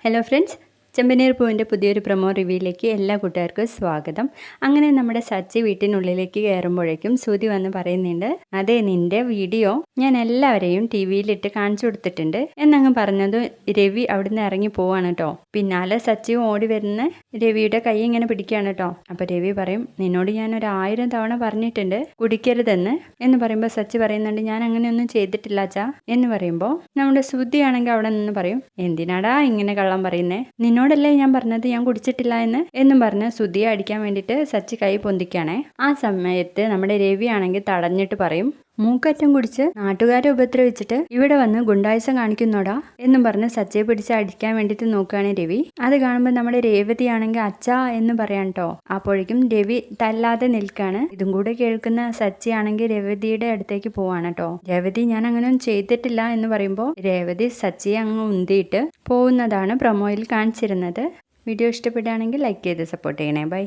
Hello friends, ചെമ്പനീർ പൂവിൻ്റെ പുതിയൊരു promo റിവ്യൂയിലേക്ക് എല്ലാ കൂട്ടുകാർക്കും സ്വാഗതം. അങ്ങനെ നമ്മുടെ സച്ചി വീട്ടിനുള്ളിലേക്ക് കയറുമ്പോഴേക്കും ശ്രുതി വന്ന് പറയുന്നുണ്ട്, അതെ നിൻ്റെ വീഡിയോ ഞാൻ എല്ലാവരെയും ടി വിയിലിട്ട് കാണിച്ചു കൊടുത്തിട്ടുണ്ട് എന്നങ്ങ് പറഞ്ഞത് രവി അവിടുന്ന് ഇറങ്ങി പോവാണ് കേട്ടോ. പിന്നാലെ സച്ചിയും ഓടി വരുന്ന രവിയുടെ കൈ ഇങ്ങനെ പിടിക്കുകയാണ് കേട്ടോ. അപ്പോൾ രവി പറയും, നിന്നോട് ഞാൻ 1000 തവണ പറഞ്ഞിട്ടുണ്ട് കുടിക്കരുതെന്ന് എന്ന് പറയുമ്പോൾ സച്ചി പറയുന്നുണ്ട്, ഞാൻ അങ്ങനെയൊന്നും ചെയ്തിട്ടില്ല അച്ഛാ എന്ന് പറയുമ്പോൾ നമ്മുടെ ശ്രുതിയാണെങ്കിൽ അവിടെ നിന്ന് പറയും, എന്തിനാടാ ഇങ്ങനെ കള്ളം പറയുന്നേ, നിന്നോടല്ലേ ഞാൻ പറഞ്ഞത് ഞാൻ കുടിച്ചിട്ടില്ല എന്നും പറഞ്ഞ് ശ്രുതിയെ അടിക്കാൻ വേണ്ടിയിട്ട് സച്ചി കൈ പൊന്തിക്കുകയാണേ. ആ സമയത്ത് നമ്മുടെ രവി ആണെങ്കിൽ തടഞ്ഞിട്ട് പറയും, മൂക്കറ്റം കുടിച്ച് നാട്ടുകാരെ ഉപദ്രവിച്ചിട്ട് ഇവിടെ വന്ന് ഗുണ്ടായുസം കാണിക്കുന്നോടാ എന്നും പറഞ്ഞ് സച്ചിയെ പിടിച്ച് അടിക്കാൻ വേണ്ടിയിട്ട് നോക്കുകയാണ് രവി. അത് കാണുമ്പോൾ നമ്മുടെ രേവതി ആണെങ്കിൽ അച്ഛാ എന്ന് പറയാൻ കേട്ടോ. അപ്പോഴേക്കും രവി തല്ലാതെ നിൽക്കാണ്. ഇതും കൂടെ കേൾക്കുന്ന സച്ചി ആണെങ്കിൽ രേവതിയുടെ അടുത്തേക്ക് പോവാണ് കേട്ടോ. രേവതി ഞാൻ അങ്ങനെയൊന്നും ചെയ്തിട്ടില്ല എന്ന് പറയുമ്പോൾ രേവതി സച്ചിയെ അങ്ങ് ഉന്തിയിട്ട് പോകുന്നതാണ് പ്രൊമോയിൽ കാണിച്ചിരുന്നത്. വീഡിയോ ഇഷ്ടപ്പെടുകയാണെങ്കിൽ ലൈക്ക് ചെയ്ത് സപ്പോർട്ട് ചെയ്യണേ. ബൈ.